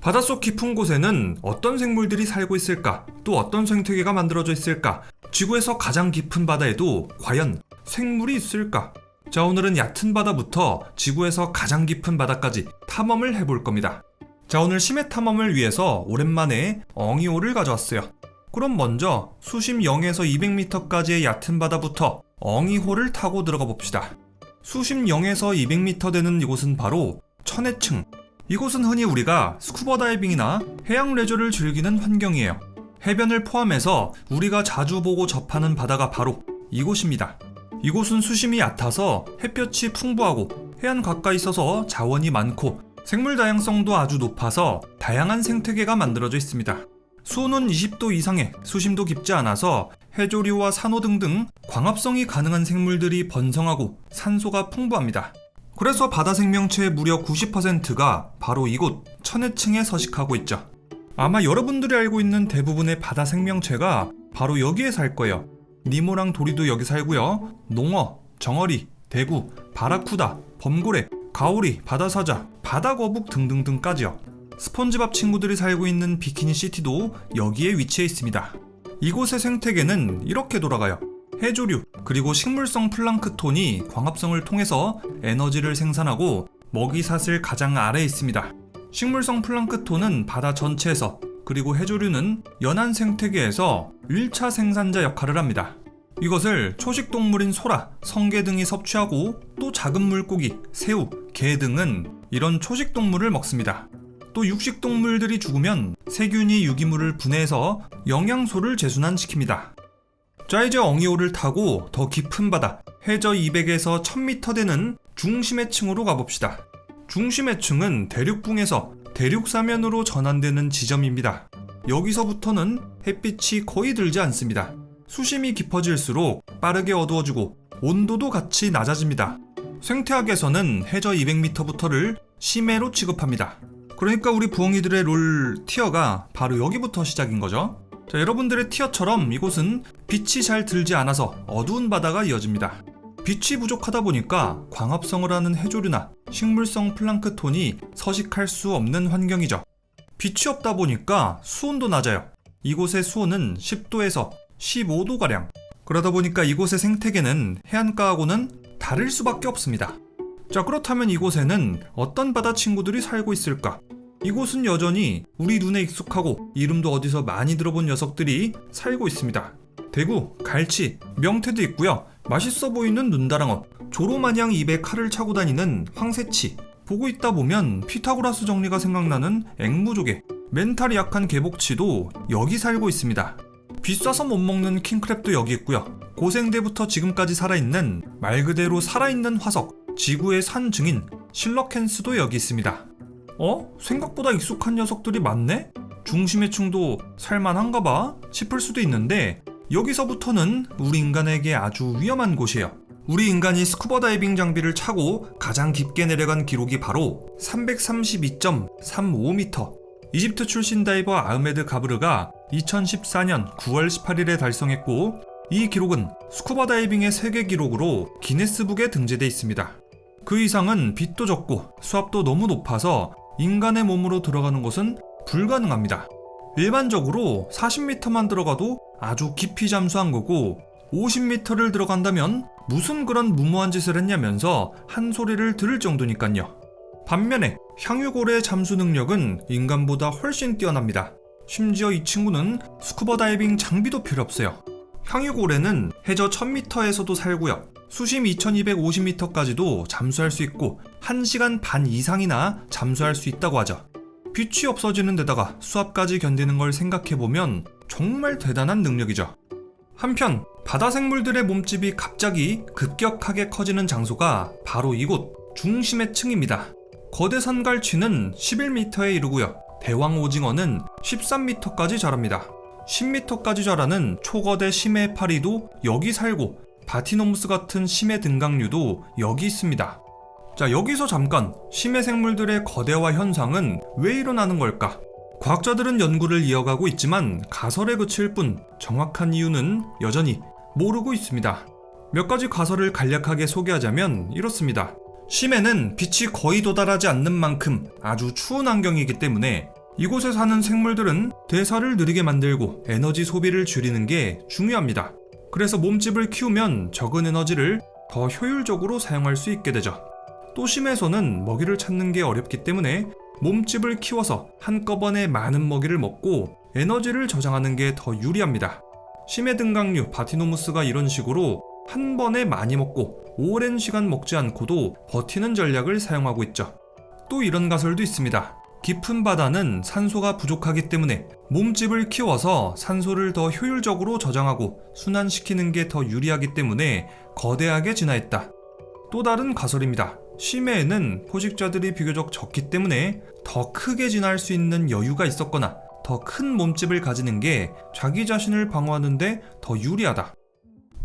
바닷속 깊은 곳에는 어떤 생물들이 살고 있을까? 또 어떤 생태계가 만들어져 있을까? 지구에서 가장 깊은 바다에도 과연 생물이 있을까? 자, 오늘은 얕은 바다부터 지구에서 가장 깊은 바다까지 탐험을 해볼 겁니다. 자, 오늘 심해 탐험을 위해서 오랜만에 엉이호를 가져왔어요. 그럼 먼저 수심 0에서 200m까지의 얕은 바다부터 엉이호를 타고 들어가 봅시다. 수심 0에서 200m 되는 이곳은 바로 천해층. 이곳은 흔히 우리가 스쿠버 다이빙이나 해양 레저를 즐기는 환경이에요. 해변을 포함해서 우리가 자주 보고 접하는 바다가 바로 이곳입니다. 이곳은 수심이 얕아서 햇볕이 풍부하고 해안 가까이 있어서 자원이 많고 생물 다양성도 아주 높아서 다양한 생태계가 만들어져 있습니다. 수온은 20도 이상의 수심도 깊지 않아서 해조류와 산호 등등 광합성이 가능한 생물들이 번성하고 산소가 풍부합니다. 그래서 바다 생명체의 무려 90%가 바로 이곳 천해층에 서식하고 있죠. 아마 여러분들이 알고 있는 대부분의 바다 생명체가 바로 여기에 살 거예요. 니모랑 도리도 여기 살고요. 농어, 정어리, 대구, 바라쿠다, 범고래, 가오리, 바다사자, 바다거북 등등등까지요. 스폰지밥 친구들이 살고 있는 비키니시티도 여기에 위치해 있습니다. 이곳의 생태계는 이렇게 돌아가요. 해조류, 그리고 식물성 플랑크톤이 광합성을 통해서 에너지를 생산하고 먹이사슬 가장 아래에 있습니다. 식물성 플랑크톤은 바다 전체에서, 그리고 해조류는 연안 생태계에서 1차 생산자 역할을 합니다. 이것을 초식동물인 소라, 성게 등이 섭취하고 또 작은 물고기, 새우, 게 등은 이런 초식동물을 먹습니다. 또 육식동물들이 죽으면 세균이 유기물을 분해해서 영양소를 재순환시킵니다. 자, 이제 엉이호를 타고 더 깊은 바다, 해저 200에서 1000m 되는 중심해층으로 가봅시다. 중심해층은 대륙붕에서 대륙사면으로 전환되는 지점입니다. 여기서부터는 햇빛이 거의 들지 않습니다. 수심이 깊어질수록 빠르게 어두워지고 온도도 같이 낮아집니다. 생태학에서는 해저 200m부터를 심해로 취급합니다. 그러니까 우리 부엉이들의 롤 티어가 바로 여기부터 시작인 거죠. 자, 여러분들의 티어처럼 이곳은 빛이 잘 들지 않아서 어두운 바다가 이어집니다. 빛이 부족하다 보니까 광합성을 하는 해조류나 식물성 플랑크톤이 서식할 수 없는 환경이죠. 빛이 없다 보니까 수온도 낮아요. 이곳의 수온은 10도에서 15도가량. 그러다 보니까 이곳의 생태계는 해안가하고는 다를 수밖에 없습니다. 자, 그렇다면 이곳에는 어떤 바다 친구들이 살고 있을까? 이곳은 여전히 우리 눈에 익숙하고 이름도 어디서 많이 들어본 녀석들이 살고 있습니다. 대구, 갈치, 명태도 있고요. 맛있어 보이는 눈다랑어, 조로마냥 입에 칼을 차고 다니는 황새치, 보고 있다 보면 피타고라스 정리가 생각나는 앵무조개, 멘탈이 약한 개복치도 여기 살고 있습니다. 비싸서 못 먹는 킹크랩도 여기 있고요. 고생대부터 지금까지 살아있는 말 그대로 살아있는 화석, 지구의 산 증인 실러캔스도 여기 있습니다. 생각보다 익숙한 녀석들이 많네? 중심해층도 살만한가 봐 싶을 수도 있는데 여기서부터는 우리 인간에게 아주 위험한 곳이에요. 우리 인간이 스쿠버 다이빙 장비를 차고 가장 깊게 내려간 기록이 바로 332.35m. 이집트 출신 다이버 아흐메드 가브르가 2014년 9월 18일에 달성했고, 이 기록은 스쿠버 다이빙의 세계 기록으로 기네스북에 등재돼 있습니다. 그 이상은 빛도 적고 수압도 너무 높아서 인간의 몸으로 들어가는 것은 불가능합니다. 일반적으로 40m만 들어가도 아주 깊이 잠수한 거고, 50m를 들어간다면 무슨 그런 무모한 짓을 했냐면서 한 소리를 들을 정도니까요. 반면에 향유고래의 잠수 능력은 인간보다 훨씬 뛰어납니다. 심지어 이 친구는 스쿠버 다이빙 장비도 필요 없어요. 향유고래는 해저 1000m에서도 살고요. 수심 2250m까지도 잠수할 수 있고 1시간 반 이상이나 잠수할 수 있다고 하죠. 빛이 없어지는 데다가 수압까지 견디는 걸 생각해보면 정말 대단한 능력이죠. 한편 바다 생물들의 몸집이 갑자기 급격하게 커지는 장소가 바로 이곳 중심해층입니다. 거대 산갈치는 11m에 이르고요. 대왕 오징어는 13m까지 자랍니다. 10m까지 자라는 초거대 심해 해파리도 여기 살고, 바티노무스 같은 심해 등강류도 여기 있습니다. 자, 여기서 잠깐 심해 생물들의 거대화 현상은 왜 일어나는 걸까? 과학자들은 연구를 이어가고 있지만 가설에 그칠 뿐 정확한 이유는 여전히 모르고 있습니다. 몇 가지 가설을 간략하게 소개하자면 이렇습니다. 심해는 빛이 거의 도달하지 않는 만큼 아주 추운 환경이기 때문에 이곳에 사는 생물들은 대사를 느리게 만들고 에너지 소비를 줄이는 게 중요합니다. 그래서 몸집을 키우면 적은 에너지를 더 효율적으로 사용할 수 있게 되죠. 또 심해에서는 먹이를 찾는 게 어렵기 때문에 몸집을 키워서 한꺼번에 많은 먹이를 먹고 에너지를 저장하는 게 더 유리합니다. 심해 등각류 바티노무스가 이런 식으로 한 번에 많이 먹고 오랜 시간 먹지 않고도 버티는 전략을 사용하고 있죠. 또 이런 가설도 있습니다. 깊은 바다는 산소가 부족하기 때문에 몸집을 키워서 산소를 더 효율적으로 저장하고 순환시키는 게 더 유리하기 때문에 거대하게 진화했다. 또 다른 가설입니다. 심해에는 포식자들이 비교적 적기 때문에 더 크게 진화할 수 있는 여유가 있었거나 더 큰 몸집을 가지는 게 자기 자신을 방어하는데 더 유리하다.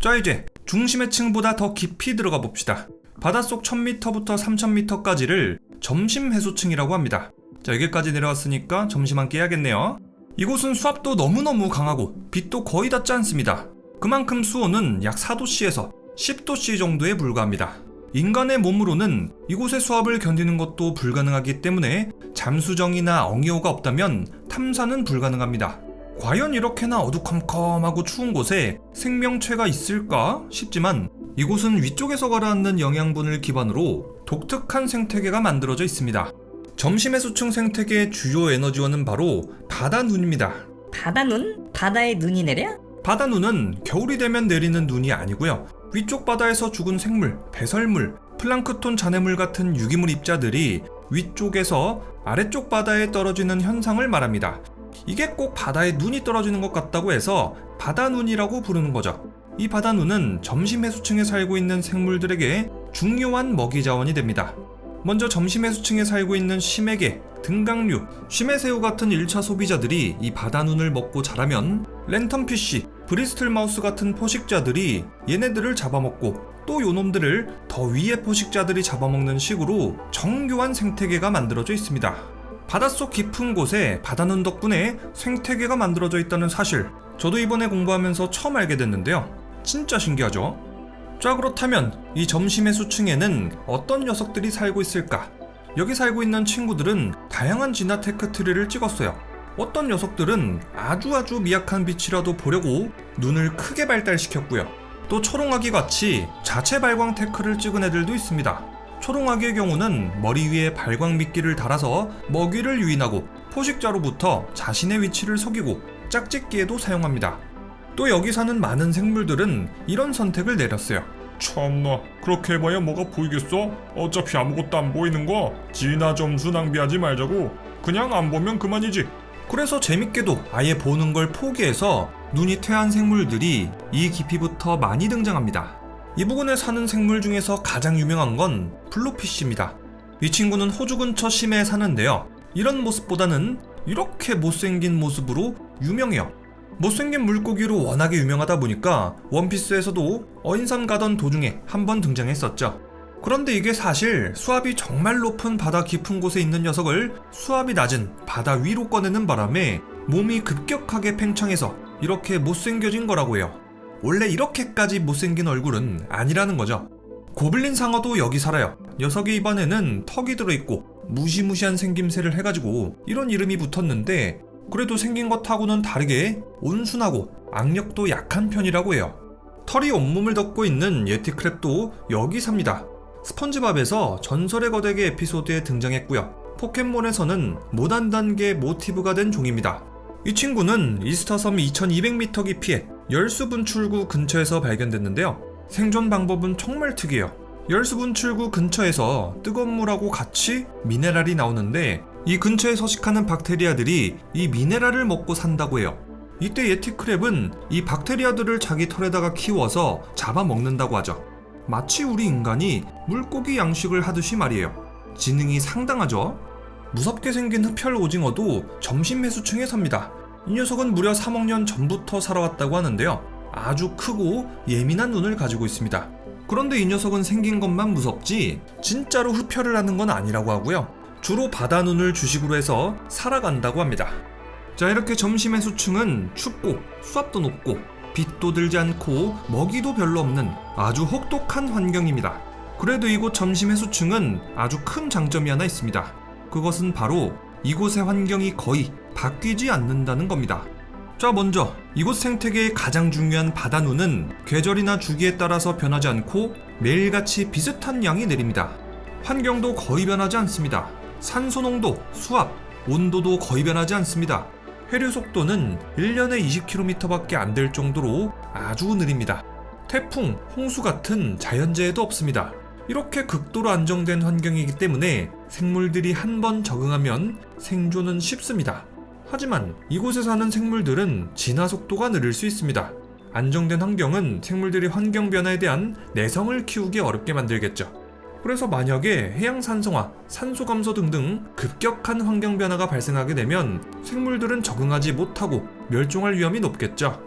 자, 이제 중심의 층보다 더 깊이 들어가 봅시다. 바닷속 1000m부터 3000m까지를 점심 해수층이라고 합니다. 자, 여기까지 내려왔으니까 점심 한 끼 해야겠네요. 이곳은 수압도 너무너무 강하고 빛도 거의 닿지 않습니다. 그만큼 수온은 약 4도씨에서 10도씨 정도에 불과합니다. 인간의 몸으로는 이곳의 수압을 견디는 것도 불가능하기 때문에 잠수정이나 엉이호가 없다면 탐사는 불가능합니다. 과연 이렇게나 어두컴컴하고 추운 곳에 생명체가 있을까 싶지만 이곳은 위쪽에서 가라앉는 영양분을 기반으로 독특한 생태계가 만들어져 있습니다. 점심해수층 생태계의 주요 에너지원은 바로 바다눈입니다. 바다눈? 바다에 눈이 내려? 바다눈은 겨울이 되면 내리는 눈이 아니고요. 위쪽 바다에서 죽은 생물, 배설물, 플랑크톤 잔해물 같은 유기물 입자들이 위쪽에서 아래쪽 바다에 떨어지는 현상을 말합니다. 이게 꼭 바다에 눈이 떨어지는 것 같다고 해서 바다눈이라고 부르는 거죠. 이 바다눈은 점심해수층에 살고 있는 생물들에게 중요한 먹이 자원이 됩니다. 먼저 점심해수층에 살고 있는 심해게, 등각류, 심해새우 같은 1차 소비자들이 이 바다눈을 먹고 자라면 랜턴피쉬, 브리스틀 마우스 같은 포식자들이 얘네들을 잡아먹고 또 요놈들을 더 위의 포식자들이 잡아먹는 식으로 정교한 생태계가 만들어져 있습니다. 바닷속 깊은 곳에 바다눈 덕분에 생태계가 만들어져 있다는 사실, 저도 이번에 공부하면서 처음 알게 됐는데요. 진짜 신기하죠? 자, 그렇다면 이 점심해수층에는 어떤 녀석들이 살고 있을까? 여기 살고 있는 친구들은 다양한 진화 테크트리를 찍었어요. 어떤 녀석들은 아주 미약한 빛이라도 보려고 눈을 크게 발달시켰고요. 또 초롱아기 같이 자체 발광 테크를 찍은 애들도 있습니다. 초롱아기의 경우는 머리 위에 발광 미끼를 달아서 먹이를 유인하고 포식자로부터 자신의 위치를 속이고 짝짓기에도 사용합니다. 또 여기 사는 많은 생물들은 이런 선택을 내렸어요. 참나, 그렇게 해봐야 뭐가 보이겠어? 어차피 아무것도 안 보이는 거 진화 점수 낭비하지 말자고. 그냥 안 보면 그만이지. 그래서 재밌게도 아예 보는 걸 포기해서 눈이 퇴한 생물들이 이 깊이부터 많이 등장합니다. 이 부근에 사는 생물 중에서 가장 유명한 건 블루피쉬입니다. 이 친구는 호주 근처 심해에 사는데요. 이런 모습보다는 이렇게 못생긴 모습으로 유명해요. 못생긴 물고기로 워낙에 유명하다 보니까 원피스에서도 어인선 가던 도중에 한번 등장했었죠. 그런데 이게 사실 수압이 정말 높은 바다 깊은 곳에 있는 녀석을 수압이 낮은 바다 위로 꺼내는 바람에 몸이 급격하게 팽창해서 이렇게 못생겨진 거라고 해요. 원래 이렇게까지 못생긴 얼굴은 아니라는 거죠. 고블린 상어도 여기 살아요. 녀석의 입안에는 턱이 들어있고 무시무시한 생김새를 해가지고 이런 이름이 붙었는데, 그래도 생긴 것하고는 다르게 온순하고 악력도 약한 편이라고 해요. 털이 온몸을 덮고 있는 예티크랩도 여기 삽니다. 스펀지밥에서 전설의 거대개 에피소드에 등장했고요. 포켓몬에서는 모단 단계 모티브가 된 종입니다. 이 친구는 이스터섬 2200m 깊이의 열수 분출구 근처에서 발견됐는데요. 생존 방법은 정말 특이해요. 열수 분출구 근처에서 뜨거운 물하고 같이 미네랄이 나오는데 이 근처에 서식하는 박테리아들이 이 미네랄을 먹고 산다고 해요. 이때 예티크랩은 이 박테리아들을 자기 털에다가 키워서 잡아먹는다고 하죠. 마치 우리 인간이 물고기 양식을 하듯이 말이에요. 지능이 상당하죠? 무섭게 생긴 흡혈 오징어도 점심해수층에 삽니다. 이 녀석은 무려 3억 년 전부터 살아왔다고 하는데요. 아주 크고 예민한 눈을 가지고 있습니다. 그런데 이 녀석은 생긴 것만 무섭지 진짜로 흡혈을 하는 건 아니라고 하고요. 주로 바다눈을 주식으로 해서 살아간다고 합니다. 자, 이렇게 점심해수층은 춥고 수압도 높고 빛도 들지 않고 먹이도 별로 없는 아주 혹독한 환경입니다. 그래도 이곳 점심해수층은 아주 큰 장점이 하나 있습니다. 그것은 바로 이곳의 환경이 거의 바뀌지 않는다는 겁니다. 자, 먼저 이곳 생태계의 가장 중요한 바다눈은 계절이나 주기에 따라서 변하지 않고 매일같이 비슷한 양이 내립니다. 환경도 거의 변하지 않습니다. 산소 농도, 수압, 온도도 거의 변하지 않습니다. 해류 속도는 1년에 20km밖에 안 될 정도로 아주 느립니다. 태풍, 홍수 같은 자연재해도 없습니다. 이렇게 극도로 안정된 환경이기 때문에 생물들이 한 번 적응하면 생존은 쉽습니다. 하지만 이곳에 사는 생물들은 진화 속도가 느릴 수 있습니다. 안정된 환경은 생물들이 환경 변화에 대한 내성을 키우기 어렵게 만들겠죠. 그래서 만약에 해양 산성화, 산소 감소 등등 급격한 환경 변화가 발생하게 되면 생물들은 적응하지 못하고 멸종할 위험이 높겠죠.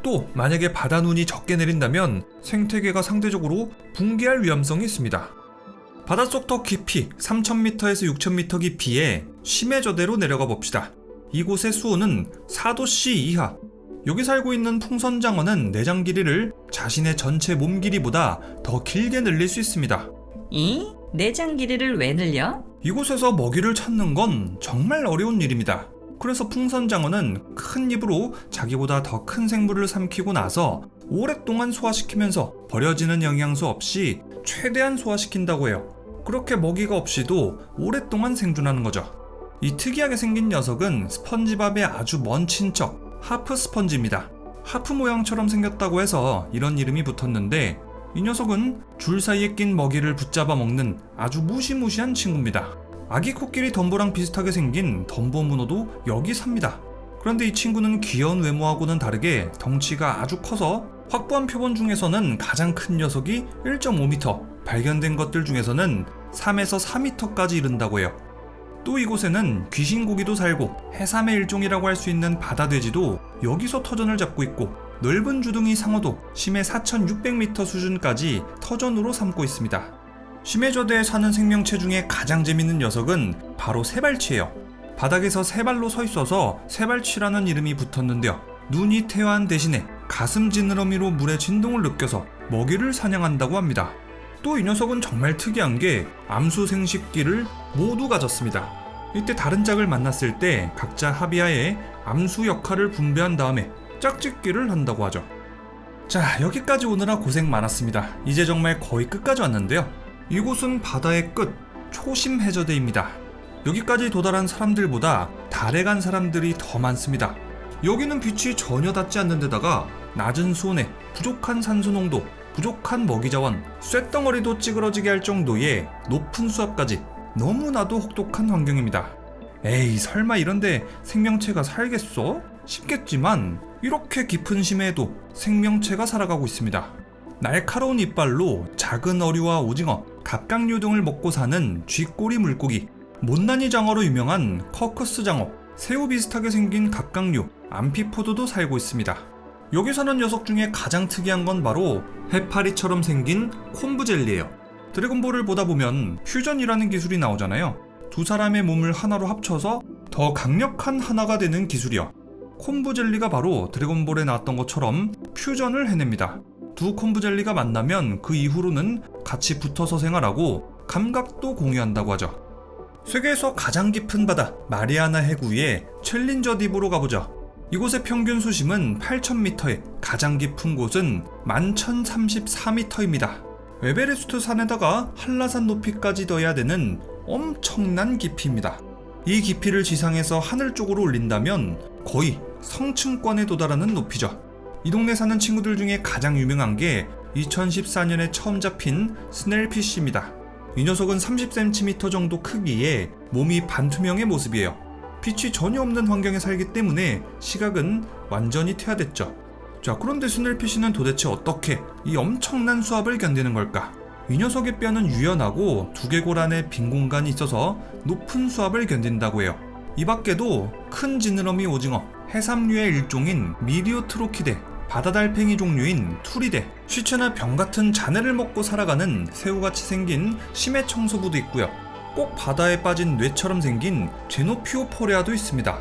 또 만약에 바다눈이 적게 내린다면 생태계가 상대적으로 붕괴할 위험성이 있습니다. 바닷속 더 깊이 3000m에서 6000m 깊이에 심해저대로 내려가 봅시다. 이곳의 수온은 4°C 이하. 여기 살고 있는 풍선장어는 내장 길이를 자신의 전체 몸 길이보다 더 길게 늘릴 수 있습니다. 이? 내장 길이를 왜 늘려? 이곳에서 먹이를 찾는 건 정말 어려운 일입니다. 그래서 풍선장어는 큰 입으로 자기보다 더 큰 생물을 삼키고 나서 오랫동안 소화시키면서 버려지는 영양소 없이 최대한 소화시킨다고 해요. 그렇게 먹이가 없이도 오랫동안 생존하는 거죠. 이 특이하게 생긴 녀석은 스펀지밥의 아주 먼 친척 하프 스펀지입니다. 하프 모양처럼 생겼다고 해서 이런 이름이 붙었는데 이 녀석은 줄 사이에 낀 먹이를 붙잡아 먹는 아주 무시무시한 친구입니다. 아기 코끼리 덤보랑 비슷하게 생긴 덤보 문어도 여기 삽니다. 그런데 이 친구는 귀여운 외모하고는 다르게 덩치가 아주 커서 확보한 표본 중에서는 가장 큰 녀석이 1.5m, 발견된 것들 중에서는 3에서 4m까지 이른다고 해요. 또 이곳에는 귀신고기도 살고 해삼의 일종이라고 할 수 있는 바다돼지도 여기서 터전을 잡고 있고 넓은 주둥이 상어도 심해 4600m 수준까지 터전으로 삼고 있습니다. 심해저대에 사는 생명체 중에 가장 재밌는 녀석은 바로 세발치예요. 바닥에서 세 발로 서 있어서 세발치라는 이름이 붙었는데요. 눈이 태화한 대신에 가슴 지느러미로 물의 진동을 느껴서 먹이를 사냥한다고 합니다. 또 이 녀석은 정말 특이한 게 암수 생식기를 모두 가졌습니다. 이때 다른 짝을 만났을 때 각자 합의하에 암수 역할을 분배한 다음에 짝짓기를 한다고 하죠. 자, 여기까지 오느라 고생 많았습니다. 이제 정말 거의 끝까지 왔는데요. 이곳은 바다의 끝, 초심 해저대입니다. 여기까지 도달한 사람들보다 달에 간 사람들이 더 많습니다. 여기는 빛이 전혀 닿지 않는 데다가 낮은 수온에 부족한 산소 농도, 부족한 먹이 자원, 쇳덩어리도 찌그러지게 할 정도의 높은 수압까지 너무나도 혹독한 환경입니다. 에이, 설마 이런데 생명체가 살겠어? 싶겠지만 이렇게 깊은 심해에도 생명체가 살아가고 있습니다. 날카로운 이빨로 작은 어류와 오징어, 갑각류 등을 먹고 사는 쥐꼬리 물고기, 못난이 장어로 유명한 커커스 장어, 새우 비슷하게 생긴 갑각류, 암피포드도 살고 있습니다. 여기 사는 녀석 중에 가장 특이한 건 바로 해파리처럼 생긴 콤부젤리예요. 드래곤볼을 보다 보면 퓨전이라는 기술이 나오잖아요. 두 사람의 몸을 하나로 합쳐서 더 강력한 하나가 되는 기술이요. 콤부젤리가 바로 드래곤볼에 나왔던 것처럼 퓨전을 해냅니다. 두 콤부젤리가 만나면 그 이후로는 같이 붙어서 생활하고 감각도 공유한다고 하죠. 세계에서 가장 깊은 바다 마리아나 해구의 챌린저 딥으로 가보죠. 이곳의 평균 수심은 8000m에 가장 깊은 곳은 11034m입니다. 에베레스트 산에다가 한라산 높이까지 더해야 되는 엄청난 깊이입니다. 이 깊이를 지상에서 하늘 쪽으로 올린다면 거의 성층권에 도달하는 높이죠. 이 동네 사는 친구들 중에 가장 유명한 게 2014년에 처음 잡힌 스넬피쉬입니다. 이 녀석은 30cm 정도 크기에 몸이 반투명의 모습이에요. 빛이 전혀 없는 환경에 살기 때문에 시각은 완전히 퇴화됐죠. 자, 그런데 스넬피쉬는 도대체 어떻게 이 엄청난 수압을 견디는 걸까? 이 녀석의 뼈는 유연하고 두개골 안에 빈 공간이 있어서 높은 수압을 견딘다고 해요. 이 밖에도 큰 지느러미 오징어, 해삼류의 일종인 미리오트로키데, 바다달팽이 종류인 투리데, 시체나 병 같은 잔해를 먹고 살아가는 새우같이 생긴 심해청소부도 있고요. 꼭 바다에 빠진 뇌처럼 생긴 제노피오포레아도 있습니다.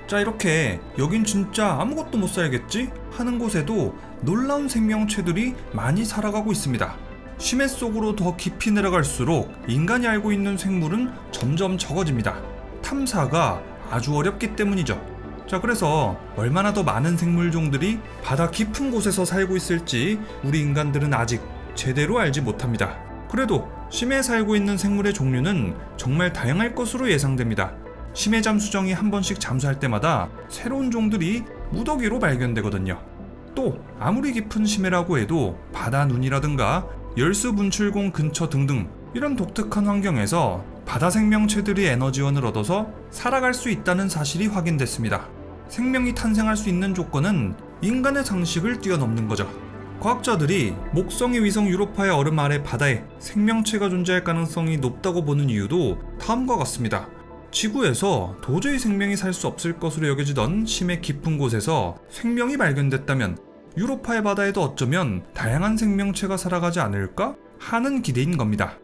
자, 이렇게 여긴 진짜 아무것도 못 살겠지? 하는 곳에도 놀라운 생명체들이 많이 살아가고 있습니다. 심해 속으로 더 깊이 내려갈수록 인간이 알고 있는 생물은 점점 적어집니다. 탐사가 아주 어렵기 때문이죠. 자, 그래서 얼마나 더 많은 생물종들이 바다 깊은 곳에서 살고 있을지 우리 인간들은 아직 제대로 알지 못합니다. 그래도 심해에 살고 있는 생물의 종류는 정말 다양할 것으로 예상됩니다. 심해 잠수정이 한 번씩 잠수할 때마다 새로운 종들이 무더기로 발견되거든요. 또 아무리 깊은 심해라고 해도 바다 눈이라든가 열수 분출공 근처 등등 이런 독특한 환경에서 바다 생명체들이 에너지원을 얻어서 살아갈 수 있다는 사실이 확인됐습니다. 생명이 탄생할 수 있는 조건은 인간의 상식을 뛰어넘는 거죠. 과학자들이 목성의 위성 유로파의 얼음 아래 바다에 생명체가 존재할 가능성이 높다고 보는 이유도 다음과 같습니다. 지구에서 도저히 생명이 살 수 없을 것으로 여겨지던 심해 깊은 곳에서 생명이 발견됐다면 유로파의 바다에도 어쩌면 다양한 생명체가 살아가지 않을까 하는 기대인 겁니다.